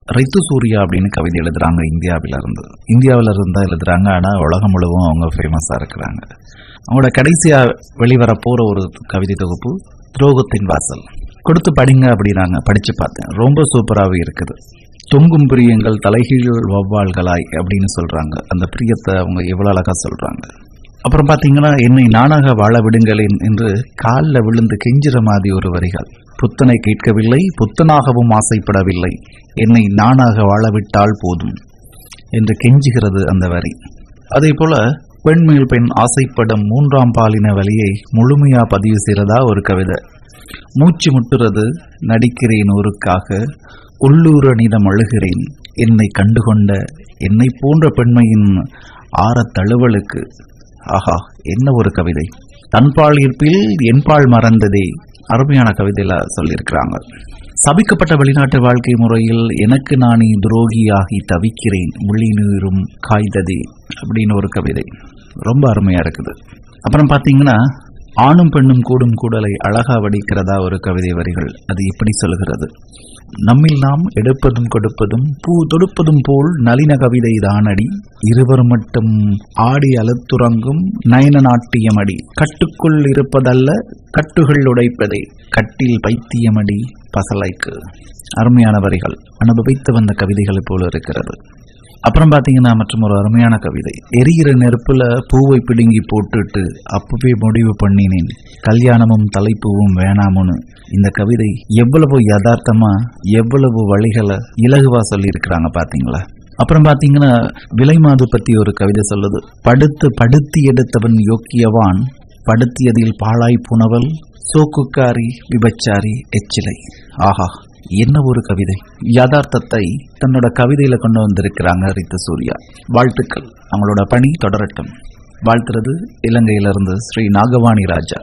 ரித்து சூர்யா அப்படின்னு கவிதை எழுதுறாங்க. இந்தியாவில இருந்தா எழுதுறாங்க. ஆனால் உலகம் முழுவதும் அவங்க ஃபேமஸாக இருக்கிறாங்க. அவங்களோட கடைசியாக வெளிவர போகிற ஒரு கவிதை தொகுப்பு துரோகத்தின் வாசல். கொடுத்து படிங்க அப்படின்னாங்க. படித்து பார்த்தேன். ரொம்ப சூப்பராகவே இருக்குது. தொங்கும் பிரியங்கள் தலைகீழ் வௌவால்களாய் அப்படின்னு சொல்கிறாங்க. அந்த பிரியத்தை அவங்க எவ்வளோ அழகாக சொல்கிறாங்க. அப்புறம் பார்த்தீங்கன்னா, என்னை நானாக வாழ விடுங்களேன் என்று காலில் விழுந்து கெஞ்சுற மாதிரி ஒரு வரிகள். புத்தனை கேட்கவில்லை, புத்தனாகவும் ஆசைப்படவில்லை, என்னை நானாக வாழவிட்டால் போதும் என்று கெஞ்சுகிறது அந்த வரி. அதே போல பெண் மேல் பெண் ஆசைப்படும் 3ஆம் பாலின வழியை முழுமையா பதிவு செய்யறதா ஒரு கவிதை. மூச்சு முட்டுறது நடிக்கிறேன் ஊருக்காக, உள்ளூர நிதம் அழுகிறேன், என்னை கண்டுகொண்ட என்னை போன்ற பெண்மையின் ஆரத் தழுவலுக்கு. ஆஹா, என்ன ஒரு கவிதை! தன்பால் ஈர்ப்பில் என்பால் மறந்ததே. அருமையான கவிதையில சொல்லியிருக்கிறாங்க. சபிக்கப்பட்ட வெளிநாட்டு வாழ்க்கை முறையில் எனக்கு நானே துரோகியாகி தவிக்கிறேன், உள்ளிநீரும் காய்ததே அப்படின்னு ஒரு கவிதை. ரொம்ப அருமையா இருக்குது. அப்புறம் பார்த்தீங்கன்னா, ஆணும் பெண்ணும் கூடும் கூடலை அழகா வடிக்கிறதா ஒரு கவிதை வரிகள். அது எப்படி சொல்கிறது? நம்மில் நாம் எடுப்பதும் கொடுப்பதும் பூ தொடுப்பதும் போல் நளின கவிதை தானடி, இருவர் மட்டும் ஆடி அழுத்துறங்கும் நயன நாட்டியமடி, கட்டுக்குள் இருப்பதல்ல கட்டுகள் உடைப்பதே, கட்டில் பைத்தியமடி பசலைக்கு. அருமையான வரிகள். அனுபவித்து வந்த கவிதைகளை போல இருக்கிறது. அப்புறம் பார்த்தீங்கன்னா, மற்றும் ஒரு அருமையான கவிதை. எரிகிற நெருப்புல பூவை பிடுங்கி போட்டுட்டு அப்பவே முடிவு பண்ணினேன், கல்யாணமும் தலைப்பூவும் வேணாமுன்னு. இந்த கவிதை எவ்வளவு யதார்த்தமா, எவ்வளவு வழிகளை இலகுவா சொல்லி இருக்கிறாங்க பாத்தீங்களா? அப்புறம் பார்த்தீங்கன்னா, விலைமாது பத்தி ஒரு கவிதை சொல்லுது. படுத்தி எடுத்தவன் யோக்கியவான், படுத்தியதில் பாழாய் புனவல், சோக்குக்காரி விபச்சாரி எச்சிலை. ஆஹா, என்ன ஒரு கவிதை! யதார்த்தத்தை தன்னோட கவிதையில கொண்டு வந்திருக்கிறாங்க ரித்து சூர்யா. வாழ்த்துக்கள். அவங்களோட பணி தொடரட்டும். வாழ்த்துறது இலங்கையிலிருந்து ஸ்ரீ நாகவாணி ராஜா.